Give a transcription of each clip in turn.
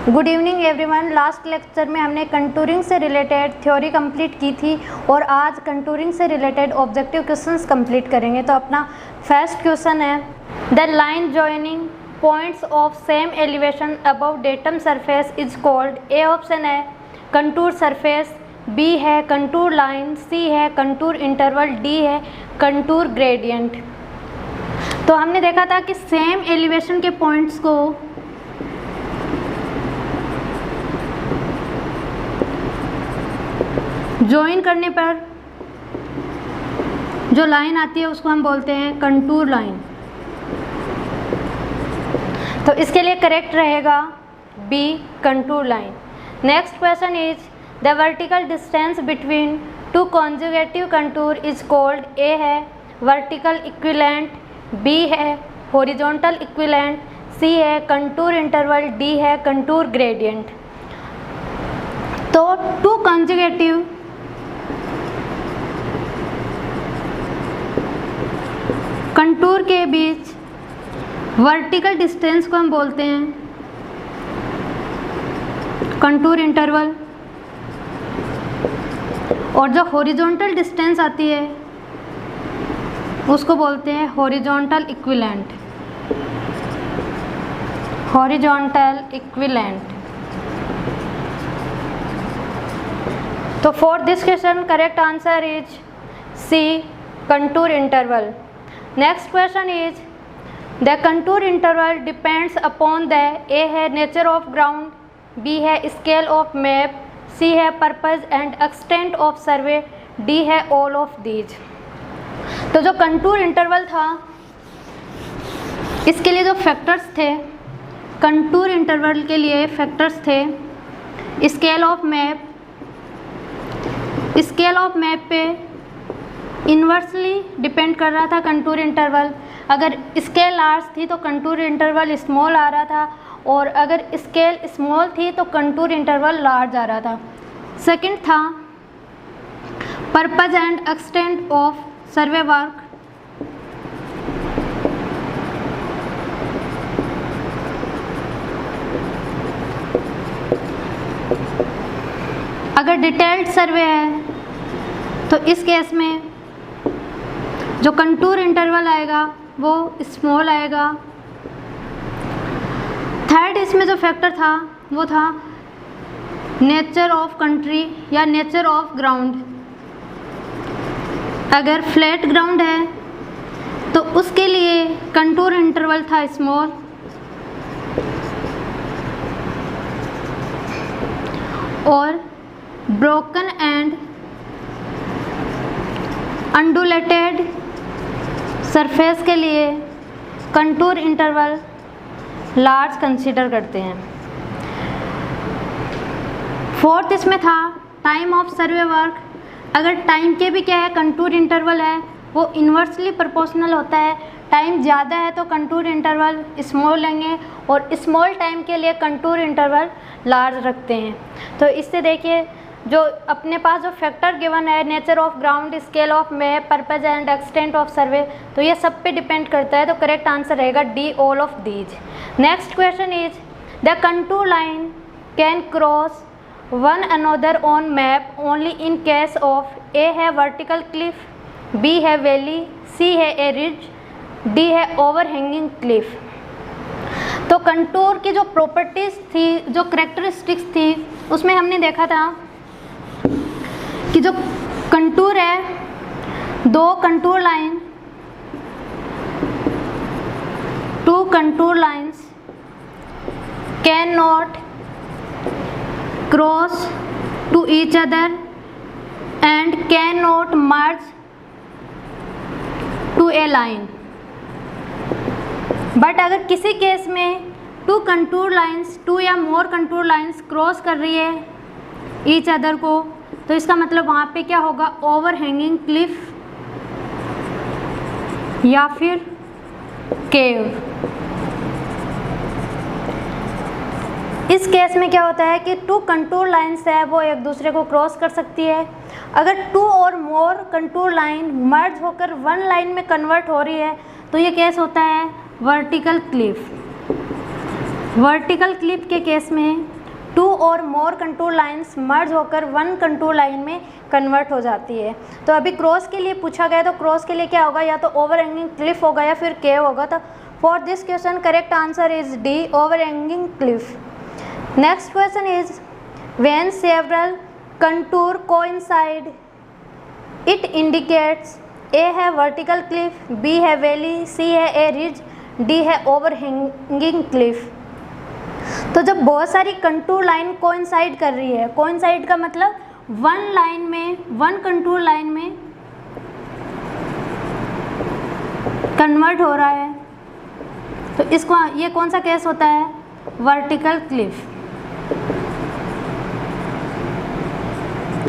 Good evening everyone. Last lecture में हमने contouring से रिलेटेड थ्योरी कंप्लीट की थी और आज कंटूरिंग से रिलेटेड ऑब्जेक्टिव क्वेश्चंस कंप्लीट करेंगे। तो अपना फर्स्ट क्वेश्चन है, the line joining points of same elevation above datum surface is called. A option है कंटूर सरफेस, बी है कंटूर लाइन, सी है कंटूर इंटरवल, डी है कंटूर ग्रेडियंट। तो हमने देखा था कि सेम एलिवेशन के पॉइंट्स को ज्वाइन करने पर जो लाइन आती है उसको हम बोलते हैं कंटूर लाइन। तो इसके लिए करेक्ट रहेगा B contour line. Next question is the vertical distance between two conjugative contour is called. A है वर्टिकल इक्विवेलेंट, बी है हॉरिजॉन्टल इक्विवेलेंट, सी है कंटूर इंटरवल, डी है कंटूर ग्रेडियंट। तो टू कॉन्जुगेटिव कंटूर के बीच vertical distance को हम बोलते हैं कंटूर इंटरवल, और जो हॉरिजॉन्टल डिस्टेंस आती है उसको बोलते हैं हॉरिजॉन्टल इक्विवेलेंट। Horizontal equivalent. तो for this question correct answer is C contour interval. Next question is the contour interval depends upon the. A है नेचर ऑफ ग्राउंड, बी है स्केल ऑफ मैप, सी है purpose and extent of survey, D है all of these. तो जो contour interval था इसके लिए जो फैक्टर्स थे, कंटूर इंटरवल के लिए फैक्टर्स थे scale of map. Scale of map पे इन्वर्सली डिपेंड कर रहा था कंटूर इंटरवल। अगर स्केल लार्ज थी तो कंटूर इंटरवल स्मॉल आ रहा था, और अगर स्केल स्मॉल थी तो कंटूर इंटरवल लार्ज आ रहा था। सेकंड था purpose and extent of survey work. अगर डिटेल्ड सर्वे है तो इस केस में जो कंटूर इंटरवल आएगा वो स्मॉल आएगा। थर्ड इसमें जो फैक्टर था वो था नेचर ऑफ कंट्री या नेचर ऑफ ग्राउंड। अगर फ्लैट ग्राउंड है तो उसके लिए कंटूर इंटरवल था स्मॉल, और ब्रोकन एंड अंडुलेटेड सरफेस के लिए कंटूर इंटरवल लार्ज कंसीडर करते हैं। फोर्थ इसमें था टाइम ऑफ सर्वे वर्क। अगर टाइम के भी क्या है कंटूर इंटरवल है वो इन्वर्सली प्रोपोर्शनल होता है। टाइम ज़्यादा है तो कंटूर इंटरवल स्मॉल लेंगे, और स्मॉल टाइम के लिए कंटूर इंटरवल लार्ज रखते हैं। तो इससे देखिए जो अपने पास जो फैक्टर गिवन है nature of ground, scale of map, purpose and extent of survey, तो ये सब पे डिपेंड करता है। तो करेक्ट आंसर रहेगा D all of these. Next question is the contour line can cross one another on map only in case of. A है vertical cliff, B है वैली, सी है ए रिज, डी है overhanging cliff. तो contour की जो properties थी, जो characteristics थी, उसमें हमने देखा था कि जो कंटूर है दो contour line, two contour lines can not cross to each other and can not merge to a line. But अगर किसी केस में टू कंटूर लाइंस, टू या मोर कंटूर लाइंस क्रॉस कर रही है ईच अदर को, तो इसका मतलब वहाँ पे क्या होगा ओवरहैंगिंग क्लिफ या फिर केव। इस केस में क्या होता है कि टू कंटूर लाइंस है वो एक दूसरे को क्रॉस कर सकती है। अगर टू और मोर कंटूर लाइन मर्ज होकर वन लाइन में कन्वर्ट हो रही है तो ये केस होता है वर्टिकल क्लिफ। वर्टिकल क्लिफ के केस में 2 और मोर कंटूर लाइंस मर्ज होकर 1 कंटूर लाइन में कन्वर्ट हो जाती है। तो अभी क्रॉस के लिए पूछा गया, तो क्रॉस के लिए क्या होगा, या तो ओवरहैंगिंग क्लिफ होगा या फिर केव होगा। तो for this question correct answer is D, overhanging cliff. Next question is when several contour coincide it indicates A है वर्टिकल क्लिफ, बी है वैली, सी है ए रिज, डी है ओवरहैंगिंग क्लिफ। तो जब बहुत सारी कंटूर लाइन कोइंसाइड कर रही है, कोइंसाइड का मतलब वन कंटूर लाइन में कन्वर्ट हो रहा है, तो इसको ये कौन सा केस होता है, वर्टिकल क्लिफ।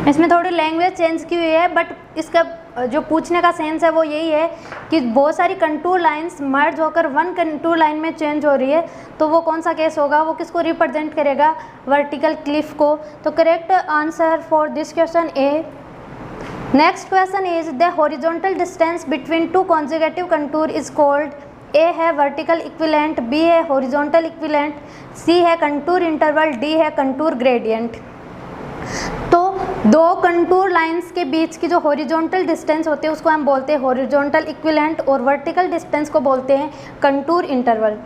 इसमें थोड़ी लैंग्वेज चेंज की हुई है, बट इसका जो पूछने का सेंस है वो यही है कि बहुत सारी कंटूर लाइंस मर्ज होकर 1 कंटूर लाइन में चेंज हो रही है, तो वो कौन सा केस होगा, वो किसको रिप्रेजेंट करेगा, वर्टिकल क्लिफ को। तो correct answer for this question A. Next question is the horizontal distance between 2 consecutive contour is called, A है वर्टिकल इक्विवेलेंट, बी है हॉरिजॉन्टल इक्विवेलेंट, सी है कंटूर इंटरवल, डी है कंटूर ग्रेडियंट। तो 2 contour lines के बीच की जो horizontal distance होती है उसको हम बोलते हैं हॉरिजॉन्टल इक्विवेलेंट, और वर्टिकल डिस्टेंस को बोलते हैं कंटूर इंटरवल।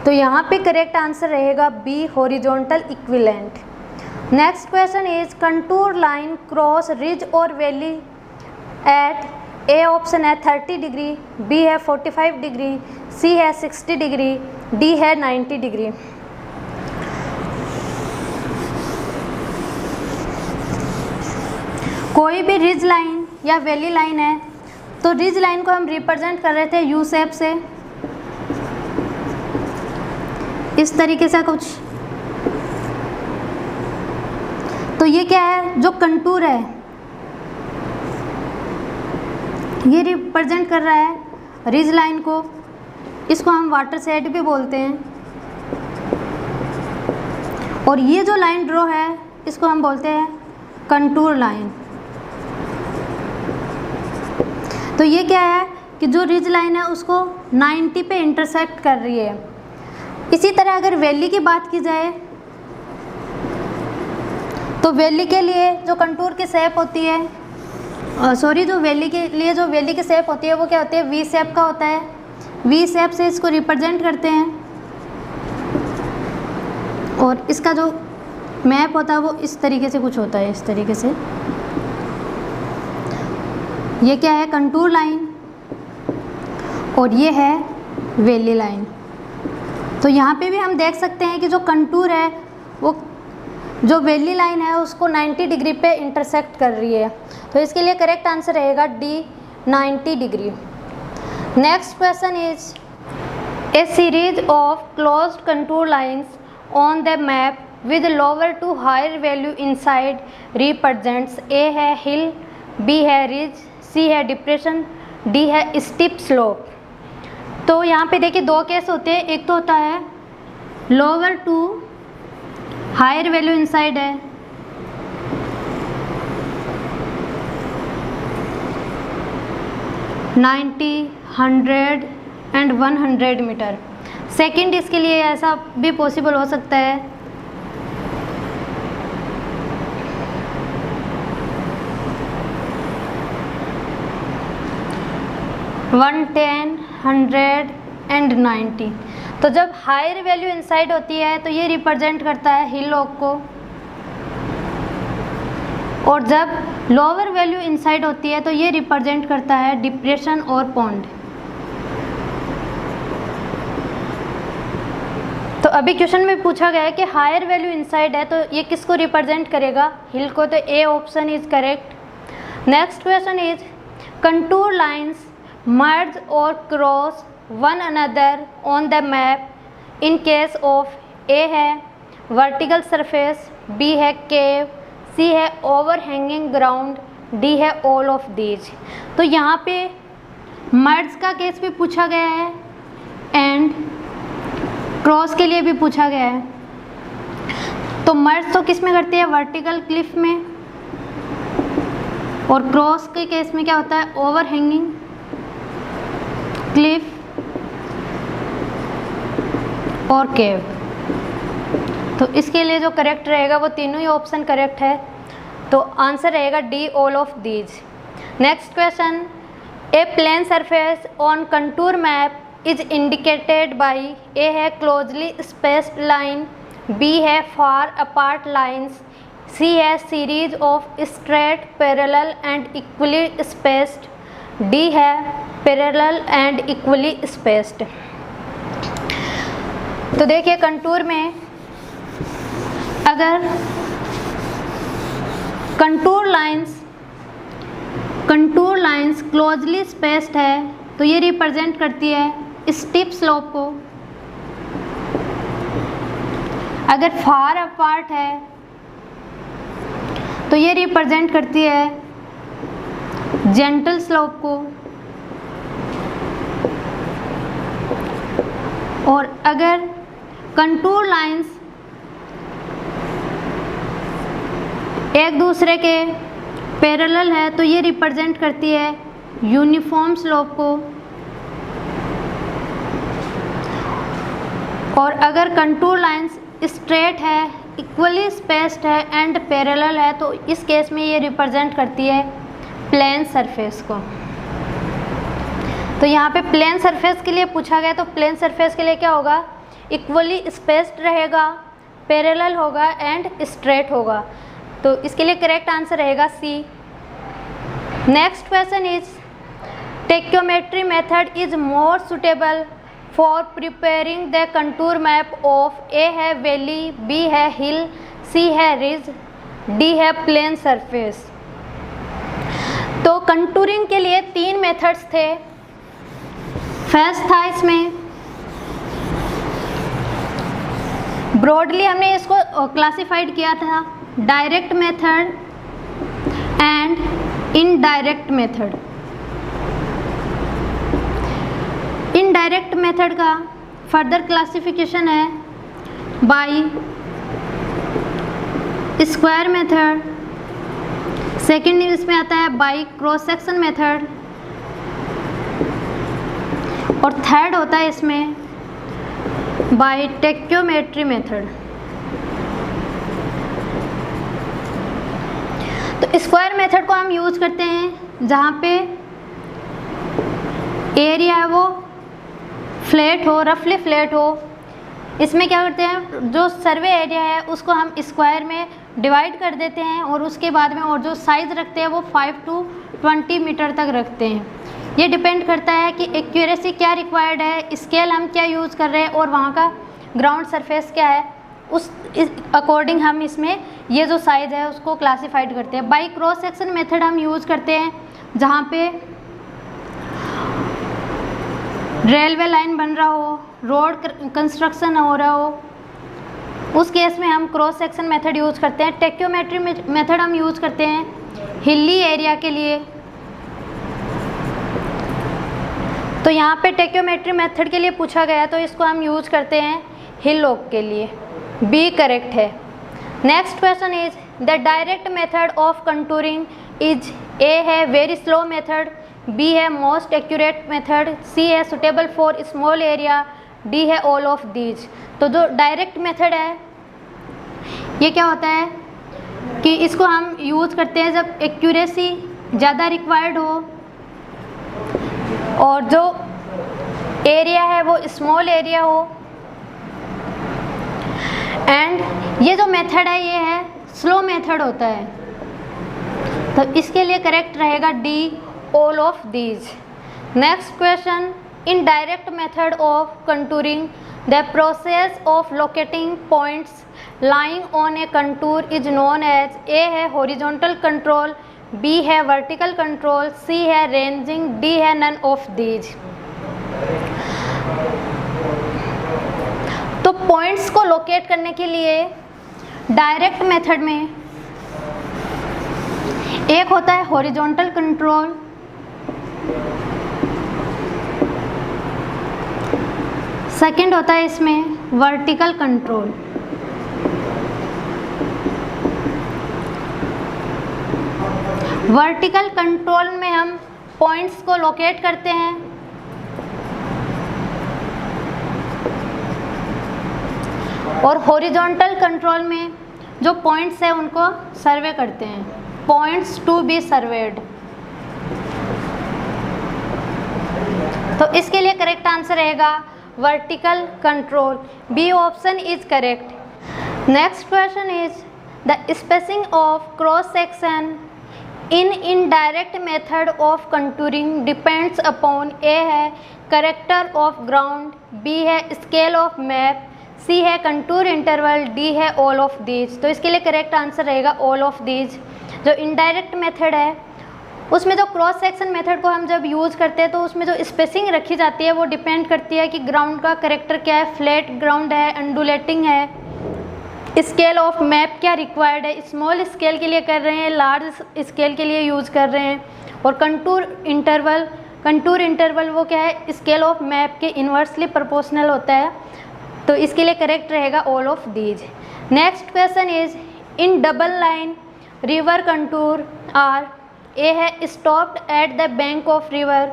तो यहाँ पे करेक्ट आंसर रहेगा B, horizontal equivalent. Next question is contour line cross ridge और वैली एट, ए ऑप्शन है 30 डिग्री, बी है 45 डिग्री, सी है 60 डिग्री, डी है 90 डिग्री। कोई भी रिज लाइन या वैली लाइन है, तो रिज लाइन को हम रिप्रेजेंट कर रहे थे यू शेप से, इस तरीके से कुछ। तो ये क्या है, जो कंटूर है ये रिप्रेजेंट कर रहा है रिज लाइन को, इसको हम वाटर शेड भी बोलते हैं। और ये जो लाइन ड्रॉ है इसको हम बोलते हैं कंटूर लाइन। तो ये क्या है कि जो रिज लाइन है उसको 90 पे इंटरसेक्ट कर रही है। इसी तरह अगर वैली की बात की जाए, तो वैली के लिए जो कंटूर की शेप होती है, जो वैली के लिए जो वैली की शेप होती है वो क्या होती है, वी शेप का होता है। वी शेप से इसको रिप्रेजेंट करते हैं, और इसका जो मैप होता है वो इस तरीके से कुछ होता है, इस तरीके से। ये क्या है, कंटूर लाइन, और ये है वैली लाइन। तो यहाँ पे भी हम देख सकते हैं कि जो कंटूर है वो जो वैली लाइन है उसको 90 डिग्री पे इंटरसेक्ट कर रही है। तो इसके लिए करेक्ट आंसर रहेगा D, 90 degree. Next question is a series of closed contour lines on the map with lower to higher value inside represents, A है हिल, बी है रिज, सी है डिप्रेशन, डी है स्टीप स्लोप। तो यहाँ पे देखिए 2 case होते हैं, एक तो होता है lower to higher value inside है, $90, $100 एंड 100 मीटर। सेकंड इसके लिए ऐसा भी पॉसिबल हो सकता है, $110, $100 एंड 90। तो जब हायर वैल्यू इनसाइड होती है तो ये रिप्रेजेंट करता है हिल लॉक को, और जब लोअर वैल्यू इनसाइड होती है तो ये रिप्रेजेंट करता है डिप्रेशन और पॉन्ड। तो अभी क्वेश्चन में पूछा गया है कि हायर वैल्यू इनसाइड है तो ये किसको रिप्रेजेंट करेगा, हिल को। तो A option is correct. Next question is contour lines merge or cross one another on the map in case of, A है vertical surface, B है cave, C है overhanging ground, D है all of these। तो यहाँ पे merge का case भी पूछा गया है एंड क्रॉस के लिए भी पूछा गया है। तो merge तो किस में करती है, वर्टिकल क्लिफ में, और क्रॉस के केस में क्या होता है, ओवरहैंगिंग क्लिफ और केव। तो इसके लिए जो करेक्ट रहेगा वो तीनों ही ऑप्शन करेक्ट है, तो आंसर रहेगा D, all of these. Next question, a plane surface on contour map is indicated by, A है क्लोजली स्पेस्ड लाइन, बी है फार अपार्ट लाइन्स, सी है series of straight parallel and equally spaced, D है parallel and equally spaced. तो देखिए contour में अगर contour lines closely spaced है तो ये रिप्रेजेंट करती है स्टीप स्लोप को। अगर फार अपार्ट है तो ये रिप्रेजेंट करती है जेंटल स्लोप को, और अगर कंटूर लाइंस एक दूसरे के पैरेलल है तो ये रिप्रेजेंट करती है यूनिफॉर्म स्लोप को, और अगर कंटूर लाइंस स्ट्रेट है, इक्वली स्पेस्ड है एंड पैरेलल है तो इस केस में ये रिप्रेजेंट करती है प्लेन सरफेस को। तो यहाँ पे प्लेन सरफेस के लिए पूछा गया, तो प्लेन सरफेस के लिए क्या होगा, इक्वली स्पेस्ड रहेगा, पैरेलल होगा एंड स्ट्रेट होगा। तो इसके लिए करेक्ट आंसर रहेगा C. Next question is, tacheometry method is more suitable for preparing the contour map of, A है वैली, बी है हिल, सी है रिज, डी है प्लेन सरफेस। तो कंटूरिंग के लिए 3 मेथड्स थे। फर्स्ट था इसमें ब्रॉडली हमने इसको क्लासिफाइड किया था direct method and indirect method. Indirect method का फर्दर क्लासिफिकेशन है बाय स्क्वायर मेथड, सेकेंड इसमें आता है बाय क्रॉस सेक्शन मेथड, और थर्ड होता है इसमें बाय टेक्योमेट्री मेथड। तो स्क्वायर मेथड को हम यूज करते हैं जहाँ पे एरिया है वो फ्लैट हो, रफली फ्लैट हो। इसमें क्या करते हैं, जो सर्वे एरिया है उसको हम स्क्वायर में डिवाइड कर देते हैं और उसके बाद में और जो साइज़ रखते हैं वो 5 to 20 मीटर तक रखते हैं। ये डिपेंड करता है कि एक्यूरेसी क्या रिक्वायर्ड है, स्केल हम क्या यूज़ कर रहे हैं और वहाँ का ग्राउंड सरफेस क्या है, उस अकॉर्डिंग हम इसमें ये जो साइज़ है उसको क्लासिफाइड करते हैं। बाई क्रॉस सेक्शन मेथड हम यूज़ करते हैं जहाँ पे रेलवे लाइन बन रहा हो, रोड कंस्ट्रक्शन हो रहा हो, उस केस में हम क्रॉस सेक्शन मेथड यूज़ करते हैं। टेक्योमेट्री मेथड हम यूज़ करते हैं हिली एरिया के लिए। तो यहाँ पे टेक्योमेट्री मेथड के लिए पूछा गया तो इसको हम यूज़ करते हैं हिल लोक के लिए। बी करेक्ट है। Next question is, the direct method of contouring is, A है वेरी स्लो मेथड, बी है मोस्ट एक्यूरेट मेथड, सी है suitable for small area, D है ऑल ऑफ दीज। तो जो डायरेक्ट मेथड है ये क्या होता है कि इसको हम यूज़ करते हैं जब एक्यूरेसी ज़्यादा रिक्वायर्ड हो और जो एरिया है वो स्मॉल एरिया हो, एंड ये जो मेथड है ये है स्लो मेथड होता है। तो इसके लिए करेक्ट रहेगा D, all of these. Next question, in direct method of contouring the process of locating points lying on a contour is known as, A है हॉरिजॉन्टल कंट्रोल, बी है वर्टिकल कंट्रोल, सी है ranging, D है none of these. तो points को locate करने के लिए direct method में एक होता है हॉरिजॉन्टल कंट्रोल, सेकंड होता है इसमें वर्टिकल कंट्रोल। वर्टिकल कंट्रोल में हम पॉइंट्स को लोकेट करते हैं और हॉरिजॉन्टल कंट्रोल में जो पॉइंट्स है उनको सर्वे करते हैं, पॉइंट्स टू बी सर्वेड। तो इसके लिए करेक्ट आंसर रहेगा vertical control, B option is correct. Next question is the spacing of cross section in indirect method of contouring depends upon, A है करेक्टर ऑफ ग्राउंड, बी है scale of map, C है contour interval, D है all of these. तो इसके लिए correct answer रहेगा all of these. जो indirect method है उसमें जो क्रॉस सेक्शन मेथड को हम जब यूज़ करते हैं तो उसमें जो स्पेसिंग रखी जाती है वो डिपेंड करती है कि ग्राउंड का करेक्टर क्या है, फ्लैट ग्राउंड है, अंडुलेटिंग है, स्केल ऑफ मैप क्या रिक्वायर्ड है, स्मॉल स्केल के लिए कर रहे हैं, लार्ज स्केल के लिए यूज़ कर रहे हैं, और कंटूर इंटरवल वो क्या है, स्केल ऑफ मैप के इन्वर्सली प्रोपोर्शनल होता है। तो इसके लिए करेक्ट रहेगा all of these. Next question is in double line river contour are, A है stopped at the bank of river,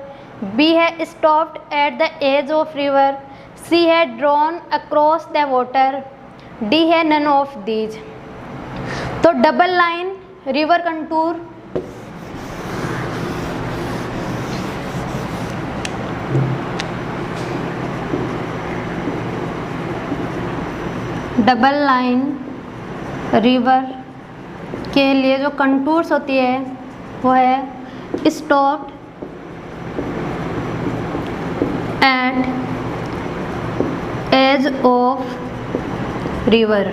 B है stopped at the edge of river, C है drawn across the water, D है none of these. तो double line river contour double line river के लिए जो contours होती है वो है stopped at edge of river.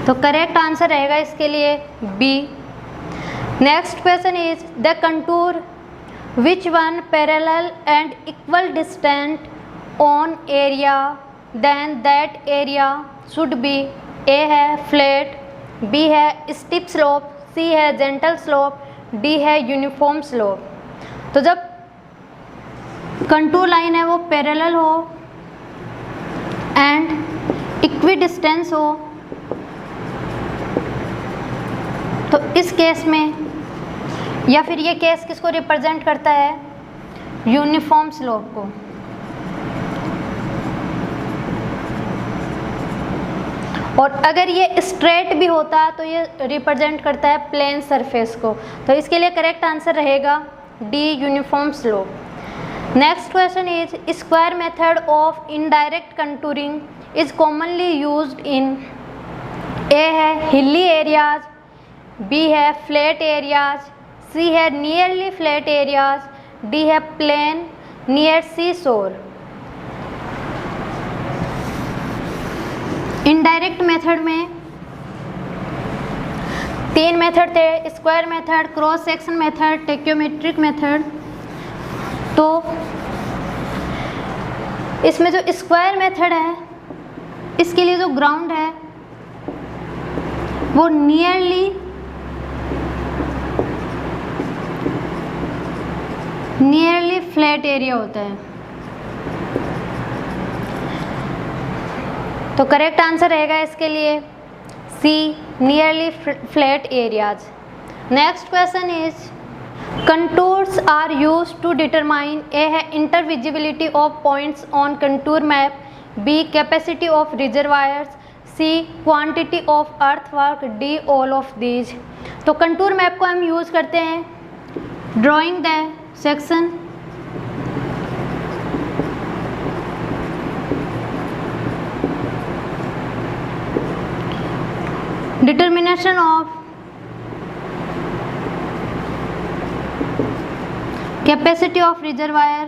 तो करेक्ट आंसर रहेगा इसके लिए B. Next question is the contour which one parallel and equal distant on area then that area should be, A है फ्लैट, बी है स्टीप स्लोप, सी है gentle slope, D है uniform slope. तो जब contour line है वो parallel हो and equi distance हो तो इस केस में, या फिर ये केस किसको रिप्रेजेंट करता है, यूनिफॉर्म स्लोप को। और अगर ये स्ट्रेट भी होता तो ये रिप्रेजेंट करता है प्लेन सरफेस को। तो इसके लिए करेक्ट आंसर रहेगा D uniform slope. Next question is square method of indirect contouring is commonly used in, A है हिली एरियाज, बी है फ्लैट एरियाज, सी है नियरली फ्लैट एरियाज, डी है plane near sea shore. Indirect method में 3 method थे, square method, cross section method, tacheometric method. तो इसमें जो square method है इसके लिए जो ग्राउंड है वो नियरली फ्लैट एरिया होता है। तो करेक्ट आंसर रहेगा इसके लिए C nearly flat areas. Next question is contours are use to determine, A है intervisibility of points on contour map, B capacity of reservoirs, C quantity of earthwork, D all of these. तो contour map को हम use करते हैं drawing the section, determination of capacity of reservoir,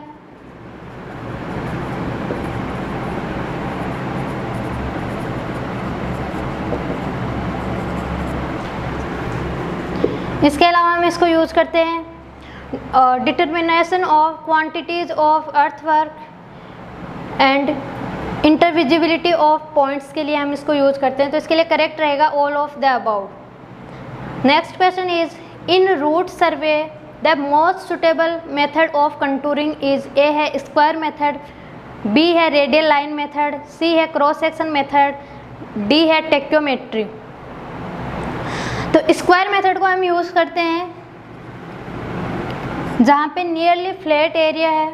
इसके अलावा हम इसको यूज़ करते हैं determination of quantities of earthwork and intervisibility of points के लिए हम इसको यूज करते हैं। तो इसके लिए करेक्ट रहेगा all of the above. Next question is in route survey the most suitable method of contouring is, A है स्क्वायर मेथड, बी है रेडियल लाइन मेथड, सी है क्रॉस सेक्शन मेथड, डी है टेक्योमेट्री। तो square method को हम use करते हैं जहाँ पे नियरली फ्लैट एरिया है,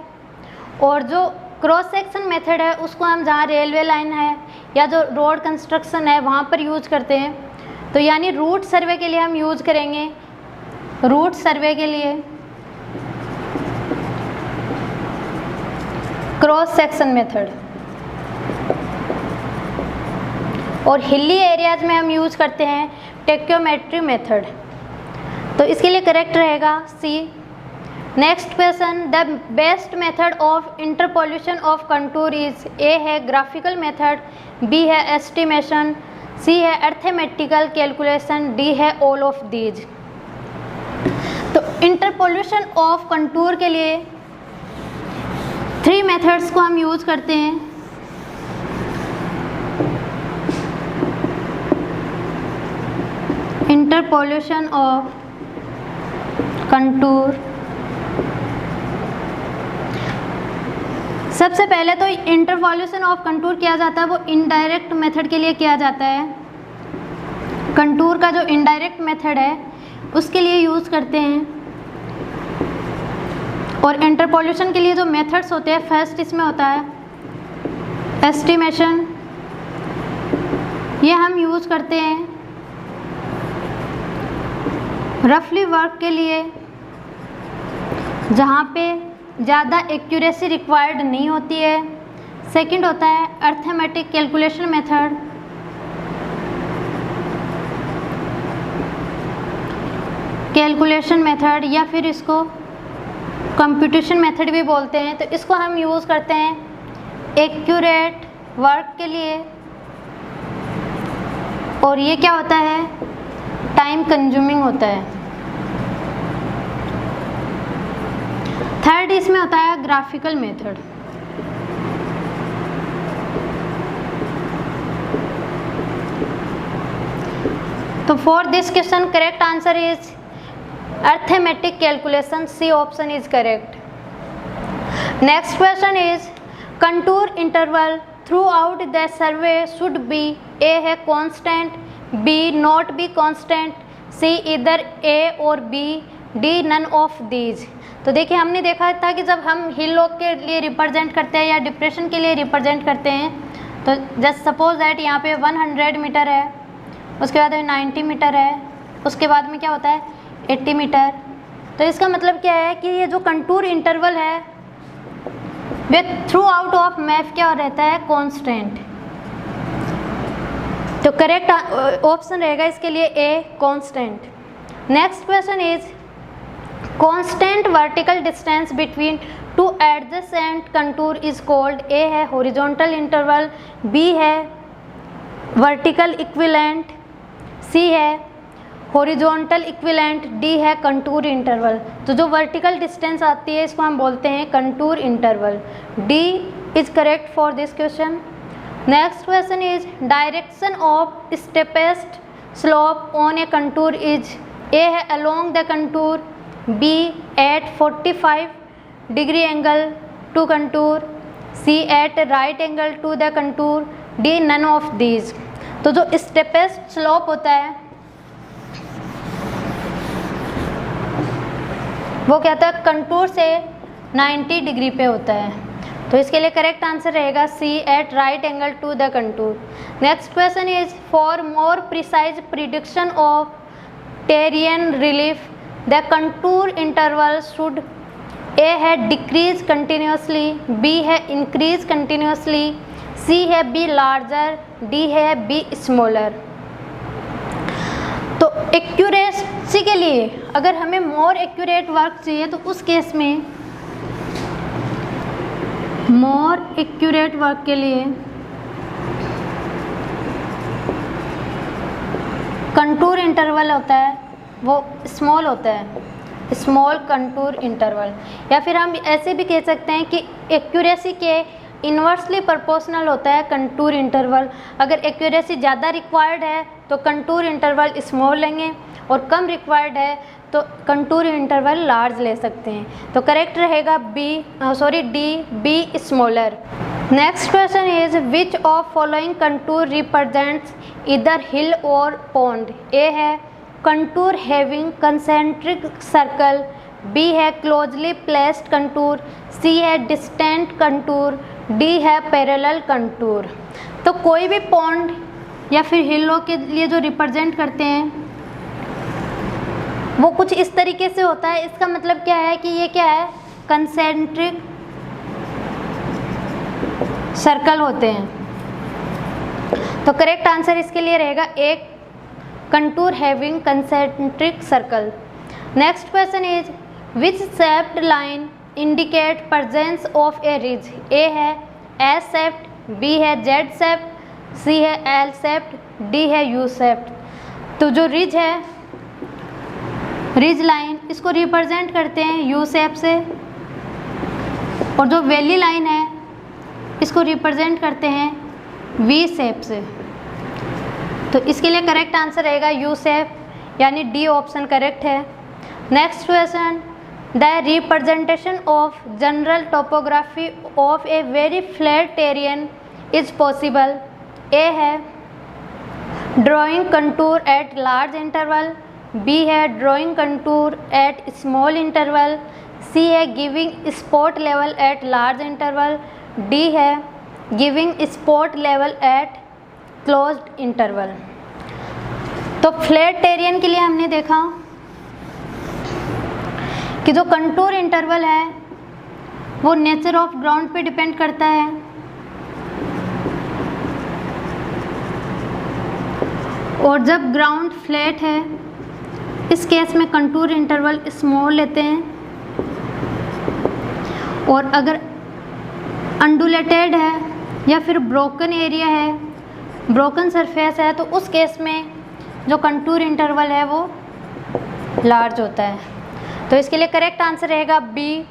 और जो क्रॉस सेक्शन मेथड है उसको हम जहाँ रेलवे लाइन है या जो रोड कंस्ट्रक्शन है वहाँ पर यूज करते हैं। तो यानी रूट सर्वे के लिए हम यूज करेंगे, रूट सर्वे के लिए क्रॉस सेक्शन मेथड, और हिली एरियाज में हम यूज करते हैं टेक्योमेट्री मेथड। तो इसके लिए करेक्ट रहेगा C. Next question, the best method of interpolation of contour is, A है ग्राफिकल मेथड, बी है एस्टिमेशन, सी है अर्थमेटिकल कैलकुलेशन, डी है ऑल ऑफ दीज। तो इंटरपोल्यूशन ऑफ कंटूर के लिए 3 मेथड्स को हम यूज करते हैं। इंटरपोल्यूशन ऑफ कंटूर, सबसे पहले तो इंटरपोल्यूशन ऑफ कंटूर किया जाता है वो इनडायरेक्ट मेथड के लिए किया जाता है। कंटूर का जो इनडायरेक्ट मेथड है उसके लिए यूज करते हैं। और इंटरपोल्यूशन के लिए जो मेथड्स होते हैं, फर्स्ट इसमें होता है एस्टिमेशन, ये हम यूज करते हैं रफली वर्क के लिए जहाँ पे ज़्यादा एक्यूरेसी रिक्वायर्ड नहीं होती है। सेकंड होता है arithmetic calculation method, calculation method या फिर इसको कंप्यूटेशन मेथड भी बोलते हैं। तो इसको हम यूज़ करते हैं एक्यूरेट वर्क के लिए, और ये क्या होता है, टाइम कंज्यूमिंग होता है। थर्ड इसमें होता है ग्राफिकल मेथड। तो for this question correct answer is arithmetic calculation, C option is correct. Next question is contour interval throughout the survey should be, A है constant, B not be constant, C either A और B, D none of these. तो देखिए हमने देखा था कि जब हम हिल लॉग के लिए रिप्रेजेंट करते हैं या डिप्रेशन के लिए रिप्रेजेंट करते हैं, तो जस्ट सपोज दैट यहाँ पे 100 मीटर है, उसके बाद 90 मीटर है, उसके बाद में क्या होता है 80 मीटर। तो इसका मतलब क्या है कि ये जो कंटूर इंटरवल है way through out of map क्या रहता है, कांस्टेंट। तो करेक्ट ऑप्शन रहेगा इसके लिए A constant. Next question is constant vertical distance between two adjacent contour is called, A है हॉरिजॉन्टल इंटरवल, बी है वर्टिकल इक्विवेलेंट, सी है हॉरिजॉन्टल इक्विवेलेंट, डी है कंटूर इंटरवल। तो जो वर्टिकल डिस्टेंस आती है इसको हम बोलते हैं contour interval. D is correct for this question. Next question is direction of steepest slope on a contour is, A है along the contour, B at 45 degree angle to contour, C at right angle to the contour, D none of these. तो जो स्टेपेस्ट slope होता है वो कहता है contour से 90 degree पे होता है। तो इसके लिए करेक्ट आंसर रहेगा C at right angle to the contour. Next question is for more precise prediction of terrain relief the contour interval should, A है डिक्रीज कंटिन्यूसली, बी है इंक्रीज कंटिन्यूसली, सी है बी लार्जर, डी है be smaller. तो accuracy के लिए अगर हमें more accurate work चाहिए तो उस केस में मोर एक्यूरेट वर्क के लिए कंटूर इंटरवल होता है वो स्मॉल होता है, स्मॉल कंटूर इंटरवल। या फिर हम ऐसे भी कह सकते हैं कि एक्यूरेसी के इन्वर्सली प्रोपोर्शनल होता है कंटूर इंटरवल। अगर एक्यूरेसी ज़्यादा रिक्वायर्ड है तो कंटूर इंटरवल स्मॉल लेंगे, और कम रिक्वायर्ड है तो कंटूर इंटरवल लार्ज ले सकते हैं। तो करेक्ट रहेगा D, B smaller. Next question is which of following contour represents इधर हिल और पॉन्ड, ए है contour having concentric circle, B है क्लोजली प्लेस्ड कंटूर, सी है डिस्टेंट कंटूर, डी है पैरेलल कंटूर। तो कोई भी पॉन्ड या फिर हिलों के लिए जो रिप्रेजेंट करते हैं वो कुछ इस तरीके से होता है। इसका मतलब क्या है कि ये क्या है, कंसेंट्रिक सर्कल होते हैं। तो करेक्ट आंसर इसके लिए रहेगा एक contour having concentric circle. Next question is which shaped line indicate presence of a ridge. A है एस शेप्ड, बी है जेड शेप्ड, सी है एल शेप्ड, डी है यू शेप्ड। तो जो रिज है, रिज लाइन, इसको रिप्रेजेंट करते हैं यू शेप से, और जो वैली लाइन है इसको रिप्रेजेंट करते हैं वी शेप से। तो इसके लिए करेक्ट आंसर रहेगा यू शेप, यानी डी ऑप्शन करेक्ट है। Next question, the representation of general topography of a very flat terrain is possible. A है drawing contour at large interval, B है drawing contour at small interval, C है giving spot level at large interval, D है giving spot level at closed interval. तो flat terrain के लिए हमने देखा कि जो कंटूर इंटरवल है वो नेचर ऑफ ग्राउंड पे डिपेंड करता है, और जब ग्राउंड फ्लैट है इस केस में कंटूर इंटरवल स्मॉल लेते हैं, और अगर अंडुलेटेड है या फिर ब्रोकन एरिया है, ब्रोकन सरफेस है, तो उस केस में जो कंटूर इंटरवल है वो लार्ज होता है। तो इसके लिए करेक्ट आंसर रहेगा B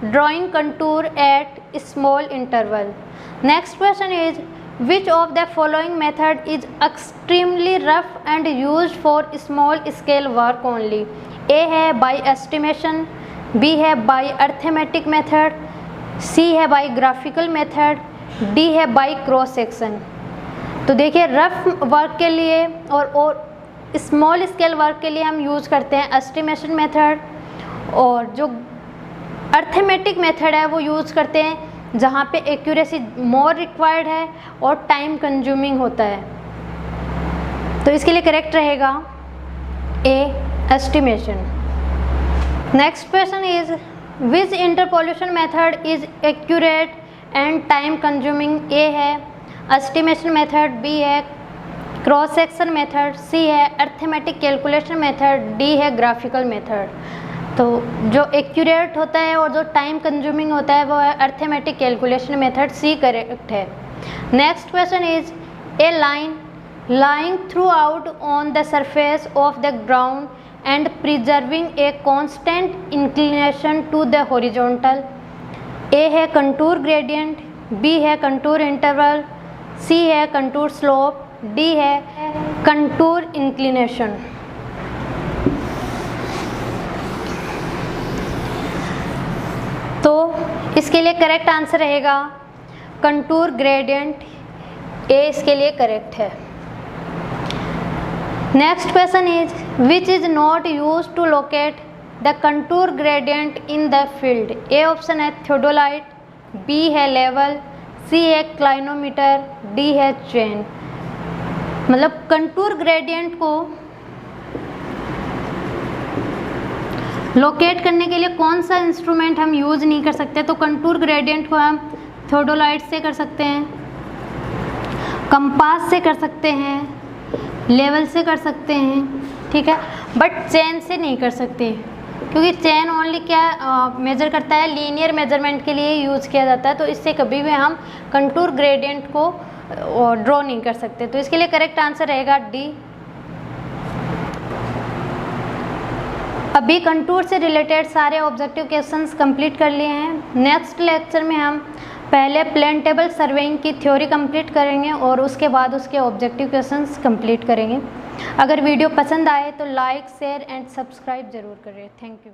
drawing contour at small interval. Next question is which of the following method is extremely rough and used for small scale work only. A है बाय एस्टिमेशन, बी है by arithmetic method, C है by graphical method, D है by cross section. तो देखिए rough work के लिए और small scale work के लिए हम यूज़ करते हैं एस्टिमेशन मेथड, और जो अर्थमेटिक मेथड है वो यूज़ करते हैं जहाँ पे एक्यूरेसी मोर रिक्वायर्ड है और टाइम कंज्यूमिंग होता है। तो इसके लिए करेक्ट रहेगा A estimation. Next question is which interpolation method is accurate and time consuming. A है एस्टिमेशन मेथड, बी है क्रॉस सेक्शन मेथड, सी है अर्थमेटिक कैलकुलेशन मेथड, डी है ग्राफिकल मेथड। तो जो एक्यूरेट होता है और जो टाइम कंज्यूमिंग होता है वो है arithmetic calculation method, C correct है। Next question is a line lying throughout on the surface of the ground and preserving a constant inclination to the horizontal। A है कंटूर ग्रेडियंट, B है contour interval, C है contour slope, D है contour inclination. तो इसके लिए correct answer रहेगा contour gradient, A इसके लिए करेक्ट है। Next question is which is not use to locate the contour gradient in the field. A option है थियोडोलाइट, बी है लेवल, सी है क्लाइनोमीटर, डी है चेन। मतलब कंटूर ग्रेडियंट को लोकेट करने के लिए कौन सा इंस्ट्रूमेंट हम यूज़ नहीं कर सकते, तो कंटूर ग्रेडियंट को हम थियोडोलाइट से कर सकते हैं, कंपास से कर सकते हैं, लेवल से कर सकते हैं, ठीक है, बट चेन से नहीं कर सकते, क्योंकि चेन ओनली क्या मेजर करता है, लीनियर मेजरमेंट के लिए यूज़ किया जाता है, तो इससे कभी भी हम कंटूर ग्रेडियंट को ड्रॉ नहीं कर सकते। तो इसके लिए करेक्ट आंसर रहेगा डी। अभी कंटूर से रिलेटेड सारे ऑब्जेक्टिव क्वेश्चंस कंप्लीट कर लिए हैं। नेक्स्ट लेक्चर में हम पहले प्लेन टेबल सर्वेइंग की थ्योरी कंप्लीट करेंगे और उसके बाद उसके ऑब्जेक्टिव क्वेश्चंस कंप्लीट करेंगे। अगर वीडियो पसंद आए तो लाइक, शेयर एंड सब्सक्राइब ज़रूर करें। Thank you.